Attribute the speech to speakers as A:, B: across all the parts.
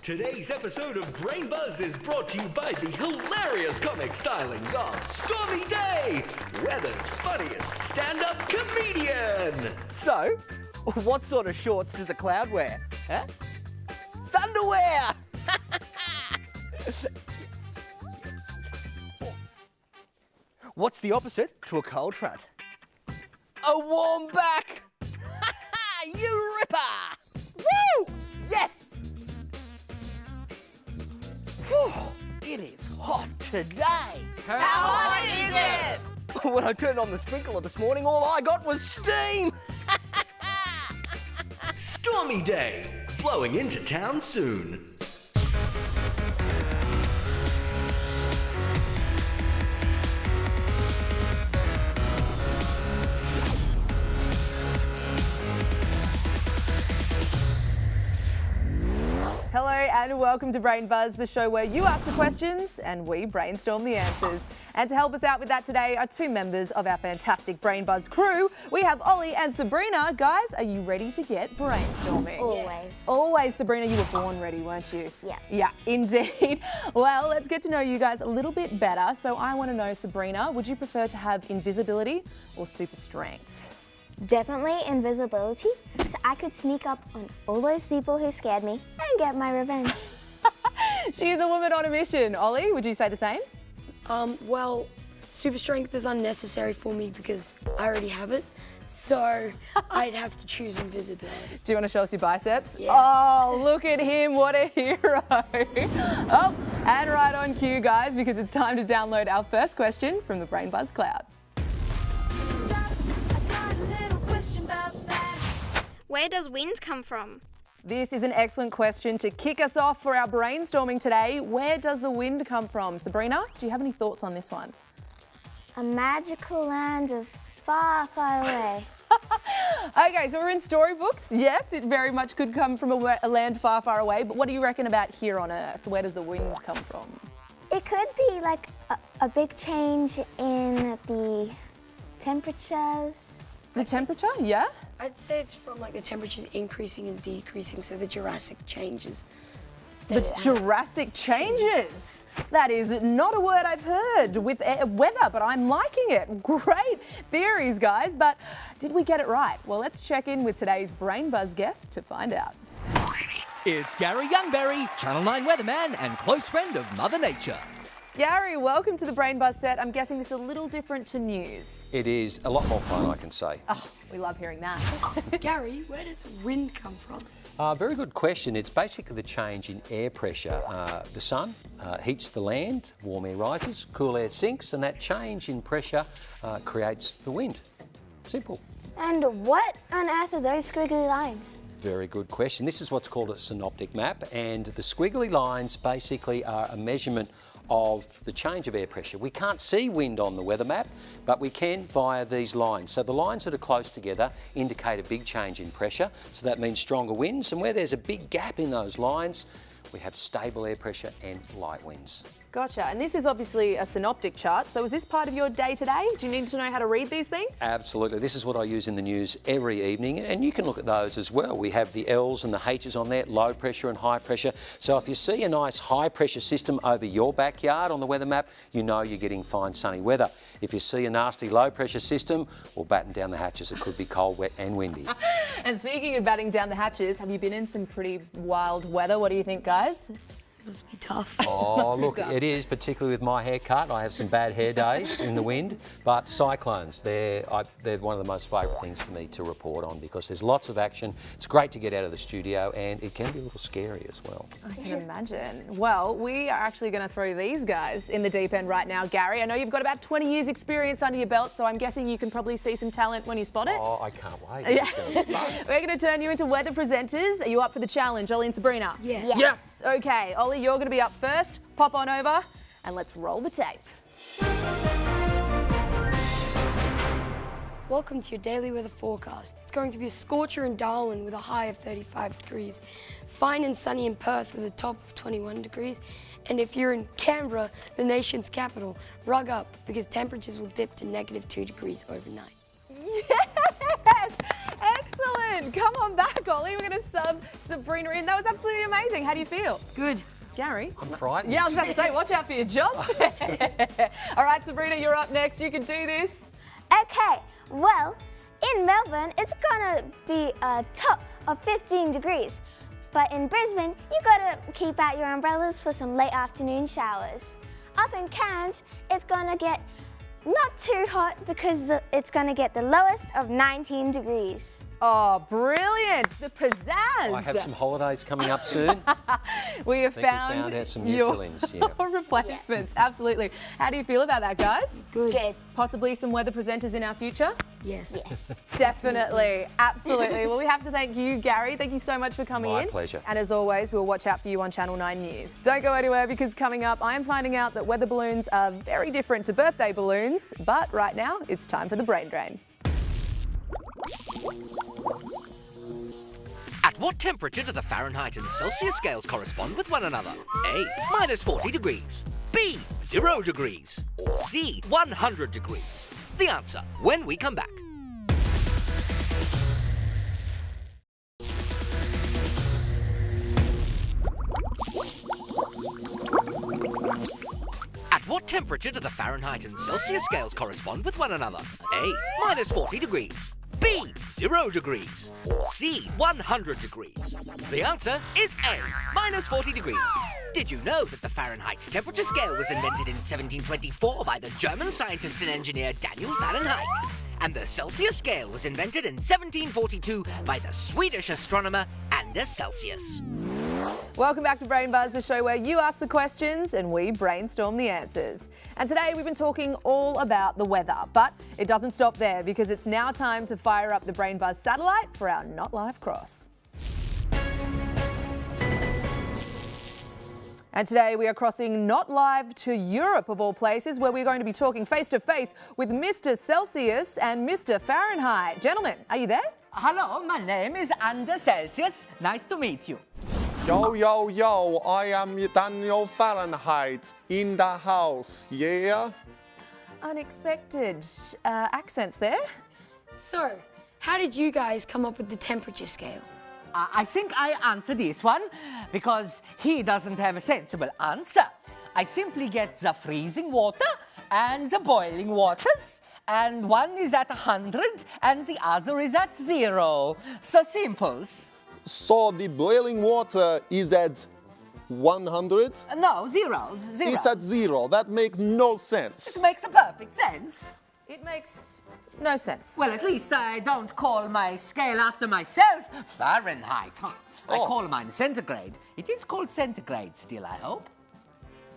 A: Today's episode of BrainBuzz is brought to you by the hilarious comic stylings of Stormy Day, weather's funniest stand-up comedian.
B: So, what sort of shorts does a cloud wear? Huh? Thunderwear! What's the opposite to a cold front? A warm back! You ripper! Woo! Yes! Whew, it is hot today.
C: How hot is it?
B: When I turned on the sprinkler this morning, all I got was steam.
A: Stormy Day, blowing into town soon.
C: Hello and welcome to BrainBuzz, the show where you ask the questions and we brainstorm the answers. And to help us out with that today are two members of our fantastic BrainBuzz crew. We have Ollie and Sabrina. Guys, are you ready to get brainstorming?
D: Always.
C: Always, Sabrina, you were born ready, weren't you?
D: Yeah.
C: Yeah, indeed. Well, let's get to know you guys a little bit better. So I want to know, Sabrina, would you prefer to have invisibility or super strength?
D: Definitely invisibility, so I could sneak up on all those people who scared me and get my revenge.
C: She is a woman on a mission. Ollie, would you say the same?
E: Well, super strength is unnecessary for me because I already have it. So I'd have to choose invisibility.
C: Do you want to show us your biceps?
E: Yeah.
C: Oh, look at him, what a hero. Oh, and right on cue, guys, because it's time to download our first question from the BrainBuzz cloud.
F: Where does wind come from?
C: This is an excellent question to kick us off for our brainstorming today. Where does the wind come from? Sabrina, do you have any thoughts on this one?
D: A magical land of far, far away.
C: Okay, so we're in storybooks. Yes, it very much could come from a land far, far away. But what do you reckon about here on Earth? Where does the wind come from?
D: It could be like a big change in the temperatures.
C: The temperature, yeah?
E: I'd say it's from like the temperatures increasing and decreasing, so the Jurassic changes.
C: The Jurassic changes. That is not a word I've heard with weather, but I'm liking it. Great theories, guys. But did we get it right? Well, let's check in with today's BrainBuzz guest to find out.
G: It's Gary Youngberry, Channel 9 weatherman and close friend of Mother Nature.
C: Gary, welcome to the BrainBuzz set. I'm guessing this is a little different to news.
H: It is a lot more fun, I can say.
C: Oh, we love hearing that.
E: Gary, where does wind come from?
H: Very good question. It's basically the change in air pressure. The sun heats the land, warm air rises, cool air sinks, and that change in pressure creates the wind. Simple.
D: And what on earth are those squiggly lines?
H: Very good question. This is what's called a synoptic map, and the squiggly lines basically are a measurement of the change of air pressure. We can't see wind on the weather map, but we can via these lines. So the lines that are close together indicate a big change in pressure, so that means stronger winds, and where there's a big gap in those lines, we have stable air pressure and light winds.
C: Gotcha. And this is obviously a synoptic chart. So is this part of your day-to-day? Do you need to know how to read these things?
H: Absolutely. This is what I use in the news every evening, and you can look at those as well. We have the L's and the H's on there, low pressure and high pressure. So if you see a nice high pressure system over your backyard on the weather map, you know you're getting fine sunny weather. If you see a nasty low pressure system, well, batten down the hatches. It could be cold, wet and windy.
C: And speaking of batting down the hatches, have you been in some pretty wild weather? What do you think, guys?
E: Must be tough.
H: Oh, look, it is, particularly with my haircut. I have some bad hair days in the wind, but cyclones, they're one of the most favourite things for me to report on because there's lots of action. It's great to get out of the studio and it can be a little scary as well.
C: I can imagine. Well, we are actually going to throw these guys in the deep end right now. Gary, I know you've got about 20 years experience under your belt, so I'm guessing you can probably see some talent when you spot it.
H: Oh, I can't wait. This is gonna be fun.
C: We're going to turn you into weather presenters. Are you up for the challenge, Ollie and Sabrina?
E: Yes.
C: Yes. Okay, Ollie, you're going to be up first. Pop on over and let's roll the tape.
E: Welcome to your daily weather forecast. It's going to be a scorcher in Darwin with a high of 35 degrees. Fine and sunny in Perth with a top of 21 degrees. And if you're in Canberra, the nation's capital, rug up because temperatures will dip to -2 degrees overnight.
C: Yes! Excellent! brilliant. Come on back, Ollie. We're going to sub Sabrina in. That was absolutely amazing. How do you feel?
E: Good.
C: Gary?
H: I'm frightened.
C: Yeah, I was about to say, watch out for your jump. All right, Sabrina, you're up next. You can do this.
D: Okay, well, in Melbourne, it's gonna be a top of 15 degrees. But in Brisbane, you gotta keep out your umbrellas for some late afternoon showers. Up in Cairns, it's gonna get not too hot because it's gonna get the lowest of 19 degrees.
C: Oh, brilliant. The pizzazz.
H: I have some holidays coming up soon.
C: We have
H: I think we
C: found
H: found out some new
C: your
H: fill-ins, yeah.
C: replacements. Absolutely. How do you feel about that, guys?
E: Good.
C: Possibly some weather presenters in our future?
E: Yes.
C: Definitely. Absolutely. Well, we have to thank you, Gary. Thank you so much for coming in.
H: My pleasure.
C: And as always, we'll watch out for you on Channel 9 News. Don't go anywhere because coming up, I am finding out that weather balloons are very different to birthday balloons. But right now, it's time for the brain drain.
A: At what temperature do the Fahrenheit and Celsius scales correspond with one another? A. -40 degrees. B. 0 degrees. Or C. 100 degrees. The answer when we come back. At what temperature do the Fahrenheit and Celsius scales correspond with one another? A. -40 degrees. B. 0 degrees. Or C. 100 degrees. The answer is A. -40 degrees. Did you know that the Fahrenheit temperature scale was invented in 1724 by the German scientist and engineer Daniel Fahrenheit? And the Celsius scale was invented in 1742 by the Swedish astronomer Anders Celsius.
C: Welcome back to BrainBuzz, the show where you ask the questions and we brainstorm the answers. And today we've been talking all about the weather, but it doesn't stop there because it's now time to fire up the BrainBuzz satellite for our Not Live Cross. And today we are crossing not live to Europe of all places, where we're going to be talking face to face with Mr. Celsius and Mr. Fahrenheit. Gentlemen, are you there?
B: Hello, my name is Anders Celsius. Nice to meet you.
I: Yo, yo, yo, I am Daniel Fahrenheit in the house, yeah?
C: Unexpected accents there.
E: So, how did you guys come up with the temperature scale?
B: I think I answer this one because he doesn't have a sensible answer. I simply get the freezing water and the boiling waters, and one is at 100 and the other is at 0. So simples.
I: So the boiling water is at 100?
B: No, zeros.
I: It's at 0. That makes no sense.
B: It makes a perfect sense.
C: It makes no sense.
B: Well, at least I don't call my scale after myself Fahrenheit. I
I: Oh.
B: call mine centigrade. It is called centigrade still, I hope.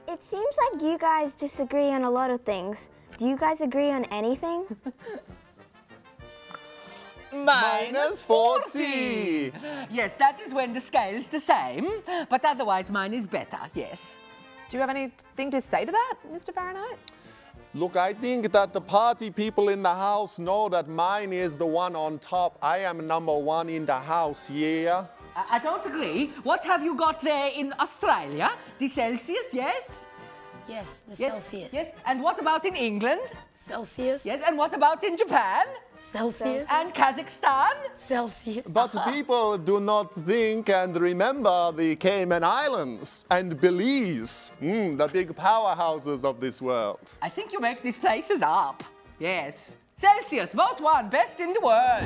D: It seems like you guys disagree on a lot of things. Do you guys agree on anything?
I: Minus 40.
B: Yes, that is when the scale's the same, but otherwise mine is better, yes.
C: Do you have anything to say to that, Mr. Fahrenheit?
I: Look, I think that the party people in the house know that mine is the one on top. I am number 1 in the house, yeah?
B: I don't agree. What have you got there in Australia? The Celsius, yes?
E: Yes, the
B: Yes,
E: Celsius.
B: Yes, and what about in England?
E: Celsius.
B: Yes, and what about in Japan?
E: Celsius.
B: And Kazakhstan?
E: Celsius.
I: But people do not think and remember the Cayman Islands and Belize, the big powerhouses of this world.
B: I think you make these places up. Yes. Celsius, vote 1, best in the world.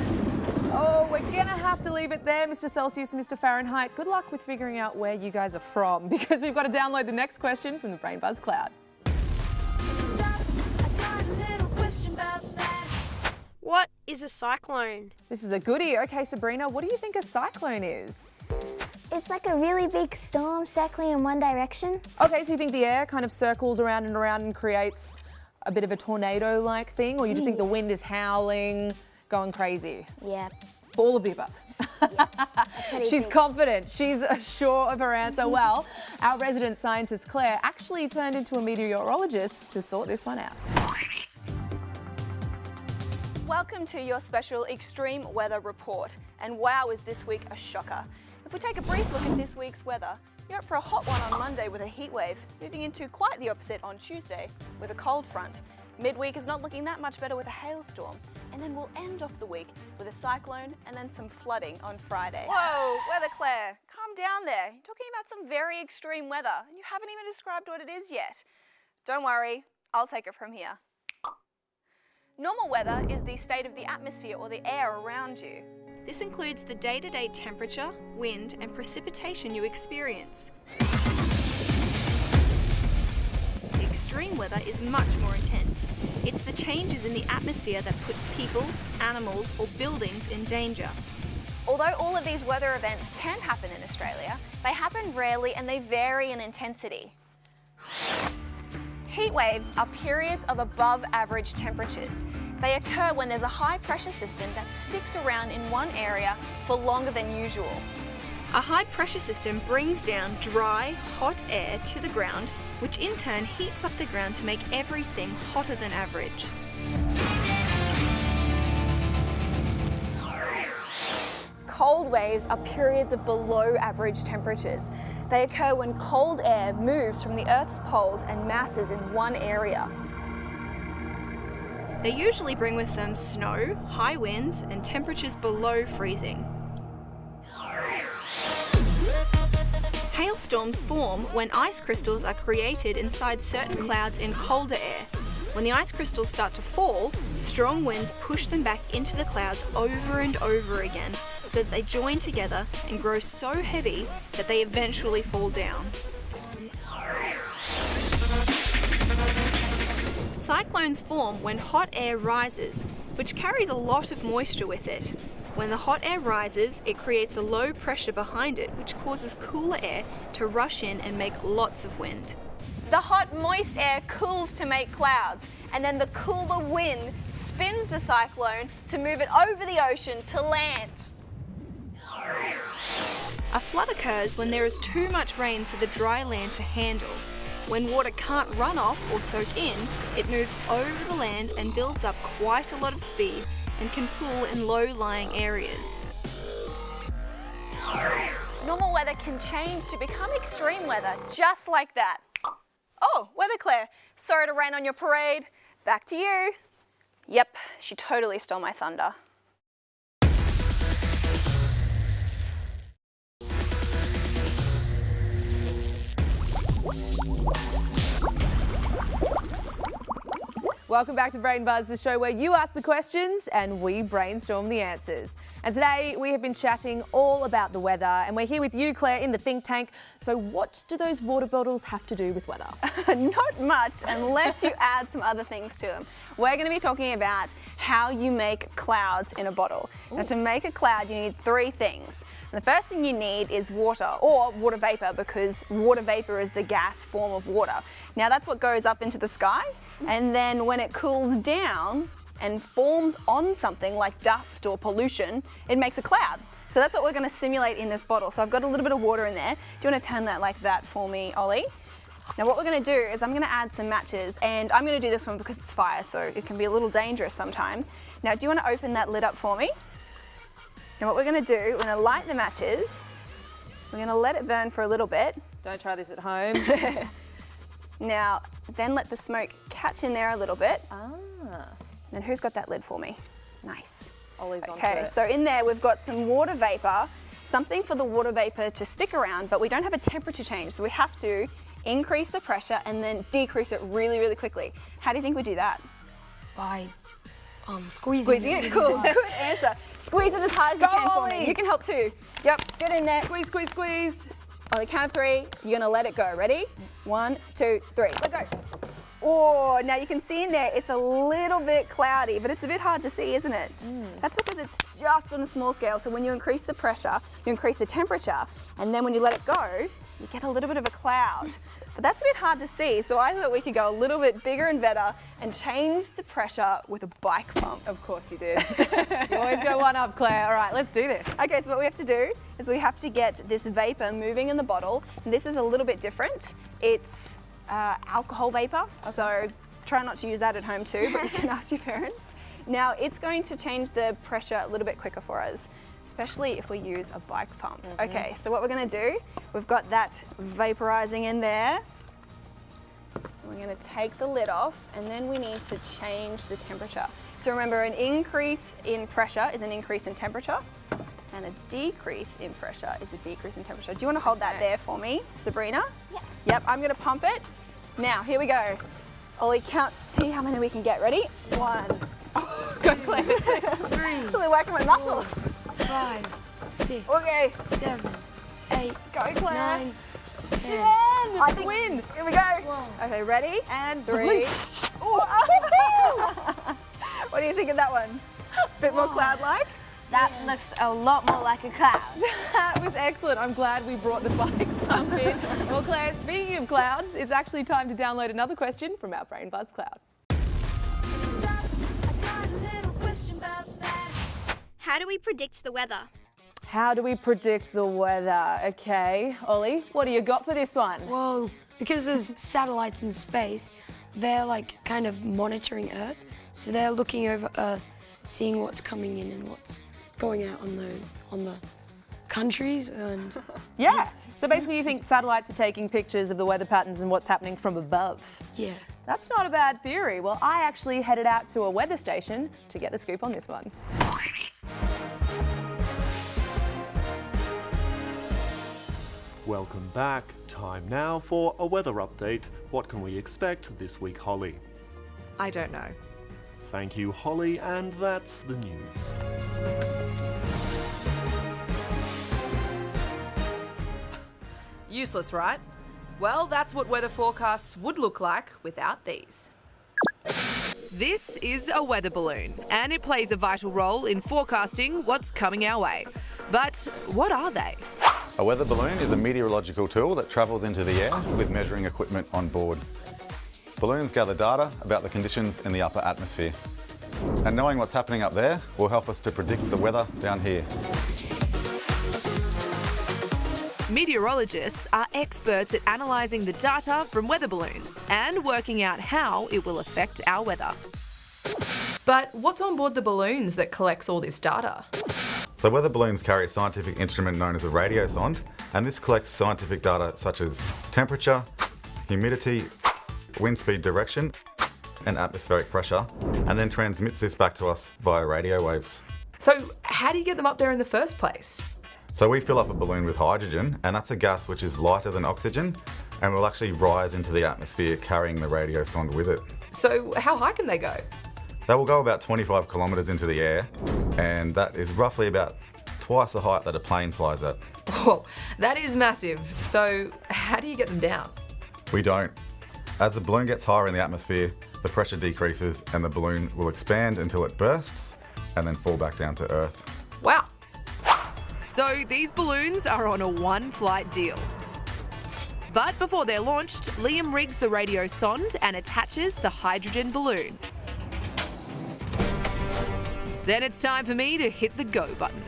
C: Oh, we're gonna have to leave it there, Mr. Celsius and Mr. Fahrenheit. Good luck with figuring out where you guys are from, because we've got to download the next question from the BrainBuzz cloud.
F: What is a cyclone?
C: This is a goodie. Okay, Sabrina, what do you think a cyclone is?
D: It's like a really big storm circling in one direction.
C: Okay, so you think the air kind of circles around and creates a bit of a tornado-like thing, or you just think the wind is howling, going crazy?
D: Yeah.
C: All of the above. She's confident. She's sure of her answer. Well, our resident scientist, Claire, actually turned into a meteorologist to sort this one out.
J: Welcome to your special extreme weather report. And wow, is this week a shocker. If we take a brief look at this week's weather, you're up for a hot one on Monday with a heat wave, moving into quite the opposite on Tuesday with a cold front. Midweek is not looking that much better with a hailstorm. and then we'll end off the week with a cyclone and then some flooding on Friday. Whoa, Weather Clare, calm down there. You're talking about some very extreme weather and you haven't even described what it is yet. Don't worry, I'll take it from here. Normal weather is the state of the atmosphere or the air around you. This includes the day-to-day temperature, wind, and precipitation you experience. Extreme weather is much more intense. It's the changes in the atmosphere that puts people, animals, or buildings in danger. Although all of these weather events can happen in Australia, they happen rarely and they vary in intensity. Heat waves are periods of above average temperatures. They occur when there's a high pressure system that sticks around in one area for longer than usual. A high pressure system brings down dry, hot air to the ground, which in turn heats up the ground to make everything hotter than average. Cold waves are periods of below average temperatures. They occur when cold air moves from the Earth's poles and masses in one area. They usually bring with them snow, high winds, and temperatures below freezing. Hailstorms form when ice crystals are created inside certain clouds in colder air. When the ice crystals start to fall, strong winds push them back into the clouds over and over again so that they join together and grow so heavy that they eventually fall down. Cyclones form when hot air rises, which carries a lot of moisture with it. When the hot air rises, it creates a low pressure behind it, which causes cooler air to rush in and make lots of wind. The hot, moist air cools to make clouds, and then the cooler wind spins the cyclone to move it over the ocean to land. A flood occurs when there is too much rain for the dry land to handle. When water can't run off or soak in, it moves over the land and builds up quite a lot of speed and can pool in low-lying areas. Normal weather can change to become extreme weather, just like that. Oh, Weather Clare, sorry to rain on your parade. Back to you. Yep, she totally stole my thunder.
C: Welcome back to BrainBuzz, the show where you ask the questions and we brainstorm the answers. And today we have been chatting all about the weather and we're here with you, Claire, in the think tank. So what do those water bottles have to do with weather?
J: Not much, unless you add some other things to them. We're going to be talking about how you make clouds in a bottle. Now, to make a cloud, you need three things. The first thing you need is water, or water vapor, because water vapor is the gas form of water. Now that's what goes up into the sky, and then when it cools down and forms on something like dust or pollution, it makes a cloud. So that's what we're going to simulate in this bottle. So I've got a little bit of water in there. Do you want to turn that like that for me, Ollie? Now what we're going to do is I'm going to add some matches, and I'm going to do this one because it's fire, so it can be a little dangerous sometimes. Now do you want to open that lid up for me? Now what we're going to do, we're going to light the matches. We're going to let it burn for a little bit.
C: Don't try this at home.
J: Now, then let the smoke catch in there a little bit. Then who's got that lid for me? Nice.
C: Ollie's onto
J: Okay,
C: it.
J: so in there we've got some water vapor, something for the water vapor to stick around, but we don't have a temperature change, so we have to increase the pressure and then decrease it really, really quickly. How do you think we do that?
E: By squeezing
J: it. Cool. Good answer. Squeeze it as hard as you can for me. You can help too. Yep, get in there.
C: Squeeze, squeeze, squeeze.
J: On the count of three, you're gonna let it go. Ready? 1, 2, 3. Let go. Oh, now you can see in there, it's a little bit cloudy, but it's a bit hard to see, isn't it? That's because it's just on a small scale. So when you increase the pressure, you increase the temperature, and then when you let it go, you get a little bit of a cloud. But that's a bit hard to see, so I thought we could go a little bit bigger and better and change the pressure with a bike pump.
C: Of course you did. You always go one up, Claire. All right, let's do this.
J: Okay, so what we have to do is we have to get this vapor moving in the bottle. And this is a little bit different. It's alcohol vapor, so try not to use that at home too, but you can ask your parents. Now, it's going to change the pressure a little bit quicker for us, especially if we use a bike pump. Okay, so what we're going to do, we've got that vaporizing in there. We're going to take the lid off, and then we need to change the temperature. So remember, an increase in pressure is an increase in temperature, and a decrease in pressure is a decrease in temperature. Do you want to hold that there for me, Sabrina?
D: Yeah.
J: Yep, I'm going to pump it. Now, here we go. Ollie, count, see how many we can get. Ready? 1. Oh, go, Claire. 2.
E: 3.
J: Really working my muscles.
E: 5, 6,
J: Okay.
E: 7, 8,
J: Go, Claire.
E: 9, 10.
J: I think win. Here we go.
E: Whoa.
J: Okay, ready?
C: And
J: 3. What do you think of that one? Bit more cloud-like?
D: That looks a lot more like a cloud.
C: That was excellent. I'm glad we brought the bike pump in. Well, Claire, speaking of clouds, it's actually time to download another question from our BrainBuzz cloud.
F: How do we predict the weather?
C: How do we predict the weather? Okay, Ollie, what do you got for this one?
E: Well, because there's satellites in space, they're like kind of monitoring Earth. So they're looking over Earth, seeing what's coming in and what's going out on the countries. And
C: Yeah, so basically you think satellites are taking pictures of the weather patterns and what's happening from above.
E: yeah.
C: That's not a bad theory. Well, I actually headed out to a weather station to get the scoop on this one.
I: Welcome back. Time now for a weather update. What can we expect this week, Holly?
C: I don't know.
I: Thank you, Holly, and that's the news.
C: Useless, right? Well, that's what weather forecasts would look like without these. This is a weather balloon, and it plays a vital role in forecasting what's coming our way. But what are they?
K: A weather balloon is a meteorological tool that travels into the air with measuring equipment on board. Balloons gather data about the conditions in the upper atmosphere. And knowing what's happening up there will help us to predict the weather down here.
C: Meteorologists are experts at analysing the data from weather balloons and working out how it will affect our weather. But what's on board the balloons that collects all this data?
K: So weather balloons carry a scientific instrument known as a radiosonde, and this collects scientific data such as temperature, humidity, wind speed direction, and atmospheric pressure, and then transmits this back to us via radio waves.
C: So how do you get them up there in the first place?
K: So we fill up a balloon with hydrogen, and that's a gas which is lighter than oxygen, and will actually rise into the atmosphere carrying the radiosonde with it.
C: So how high can they go?
K: They will go about 25 kilometres into the air, and that is roughly about twice the height that a plane flies at.
C: Whoa, that is massive. So how do you get them down?
K: We don't. As the balloon gets higher in the atmosphere, the pressure decreases and the balloon will expand until it bursts and then fall back down to Earth.
C: Wow. So these balloons are on a one-flight deal. But before they're launched, Liam rigs the radio sonde and attaches the hydrogen balloon. Then it's time for me to hit the go button.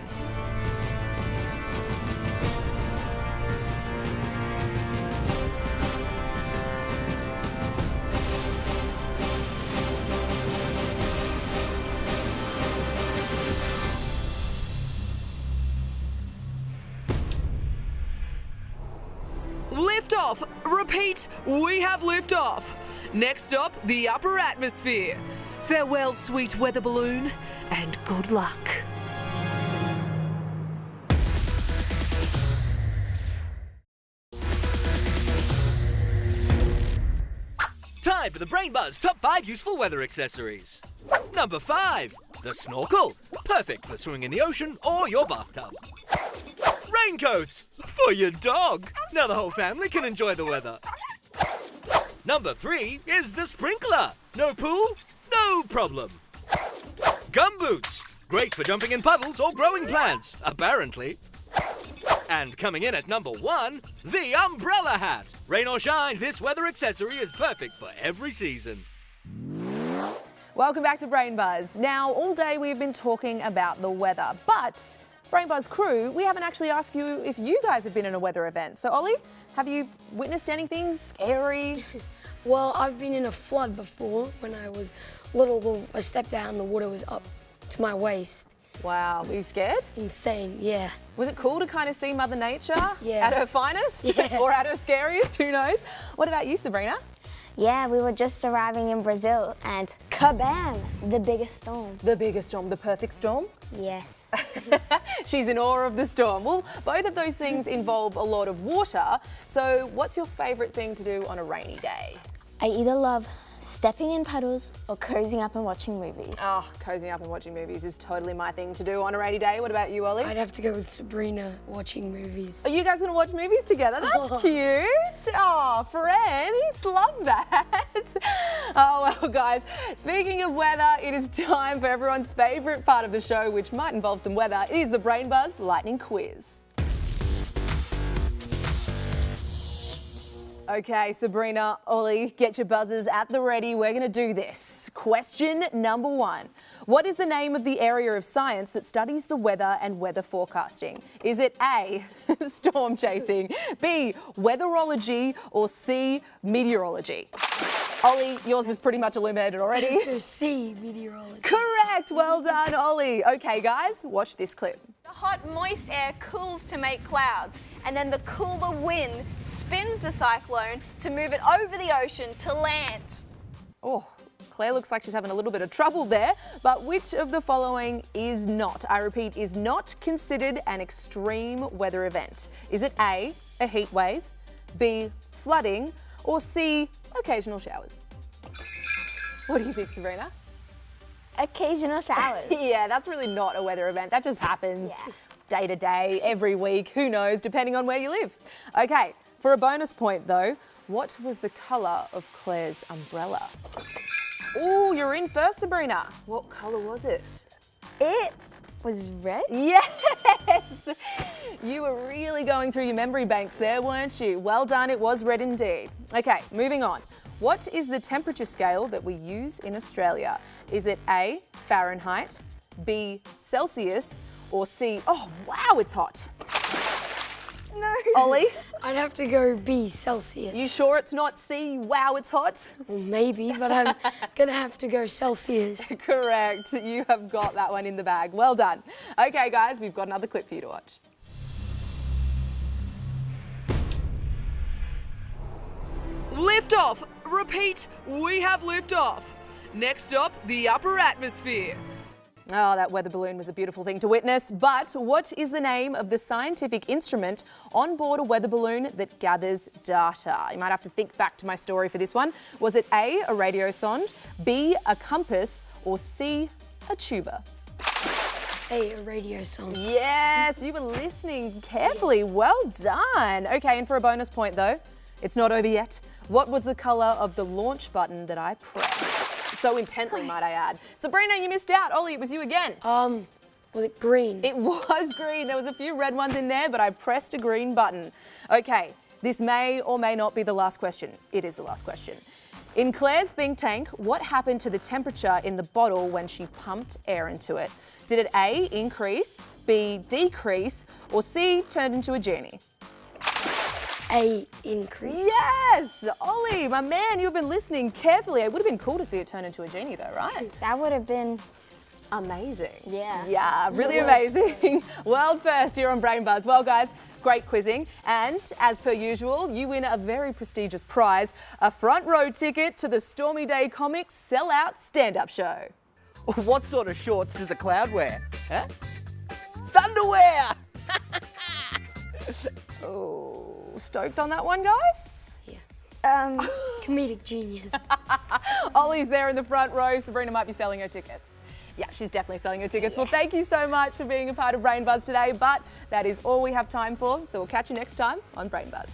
C: Liftoff! Repeat, we have liftoff. Next stop, the upper atmosphere. Farewell, sweet weather balloon, and good luck.
A: Time for the BrainBuzz Top 5 Useful Weather Accessories. Number 5, the snorkel. Perfect for swimming in the ocean or your bathtub. Raincoat for your dog. Now the whole family can enjoy the weather. Number 3 is the sprinkler. No pool? No problem. Gumboots. Great for jumping in puddles or growing plants, apparently. And coming in at number 1, the umbrella hat. Rain or shine, this weather accessory is perfect for every season.
C: Welcome back to BrainBuzz. Now, all day we've been talking about the weather, but BrainBuzz crew, we haven't actually asked you if you guys have been in a weather event. So, Ollie, have you witnessed anything scary?
E: Well, I've been in a flood before. When I was little, I stepped out and the water was up to my waist.
C: Wow, were you scared?
E: Insane, yeah.
C: Was it cool to kind of see Mother Nature
E: Yeah.
C: at her finest?
E: Yeah.
C: Or at her scariest, who knows? What about you, Sabrina?
D: Yeah, we were just arriving in Brazil and kabam, the biggest storm.
C: The biggest storm, the perfect storm?
D: Yes.
C: She's in awe of the storm. Well, both of those things involve a lot of water. So what's your favourite thing to do on a rainy day?
D: I either love stepping in puddles or cozying up and watching movies.
C: Oh, cozying up and watching movies is totally my thing to do on a rainy day. What about you, Ollie?
E: I'd have to go with Sabrina watching movies.
C: Are you guys going to watch movies together? That's cute. Oh, friends, love that. Oh, well, guys, speaking of weather, it is time for everyone's favourite part of the show, which might involve some weather. It is the BrainBuzz Lightning Quiz. Okay, Sabrina, Ollie, get your buzzers at the ready. We're going to do this. Question number 1. What is the name of the area of science that studies the weather and weather forecasting? Is it A, storm chasing, B, weatherology, or C, meteorology? Ollie, yours was pretty much illuminated already.
E: To C, meteorology.
C: Correct. Well done, Ollie. Okay, guys, watch this clip.
J: The hot, moist air cools to make clouds, and then the cooler wind spins the cyclone to move it over the ocean to land.
C: Oh, Claire looks like she's having a little bit of trouble there, but which of the following is not, I repeat, is not considered an extreme weather event? Is it A, a heat wave, B, flooding, or C, occasional showers? What do you think, Sabrina?
D: Occasional showers.
C: Yeah, that's really not a weather event. That just happens day to day, every week, who knows, depending on where you live. Okay, for a bonus point though, what was the colour of Claire's umbrella? Oh, you're in first, Sabrina. What colour was it?
D: It was red?
C: Yes! You were really going through your memory banks there, weren't you? Well done, it was red indeed. Okay, moving on. What is the temperature scale that we use in Australia? Is it A, Fahrenheit, B, Celsius, or C, oh wow, it's hot?
D: No.
C: Ollie?
E: I'd have to go B, Celsius.
C: You sure it's not C, wow, it's hot?
E: Well, maybe, but I'm gonna have to go Celsius.
C: Correct, you have got that one in the bag. Well done. Okay guys, we've got another clip for you to watch.
L: Liftoff! Repeat, we have liftoff. Next up, the upper atmosphere.
C: Oh, that weather balloon was a beautiful thing to witness, but what is the name of the scientific instrument on board a weather balloon that gathers data? You might have to think back to my story for this one. Was it A, a radio sonde, B, a compass, or C, a tuba?
E: A radio song.
C: Yes, you were listening carefully. Yes. Well done. Okay, and for a bonus point though, it's not over yet. What was the colour of the launch button that I pressed? So intently, might I add. Sabrina, you missed out. Ollie, it was you again.
E: Was it green?
C: It was green. There was a few red ones in there, but I pressed a green button. Okay, this may or may not be the last question. It is the last question. In Claire's think tank, what happened to the temperature in the bottle when she pumped air into it? Did it A, increase, B, decrease, or C, turned into a genie?
E: A, increase.
C: Yes! Ollie, my man, you've been listening carefully. It would have been cool to see it turn into a genie though, right?
D: That would have been
C: amazing.
D: Yeah.
C: Yeah, really amazing. World first here on BrainBuzz. Well, guys, great quizzing. And as per usual, you win a very prestigious prize, a front row ticket to the Stormy Day Comics Sellout Stand-Up Show.
G: What sort of shorts does a cloud wear? Huh? Thunderwear!
C: Oh, stoked on that one, guys?
E: Yeah. Comedic genius.
C: Ollie's there in the front row. Sabrina might be selling her tickets. Yeah, she's definitely selling her tickets. Well, thank you so much for being a part of BrainBuzz today, but that is all we have time for, so we'll catch you next time on BrainBuzz.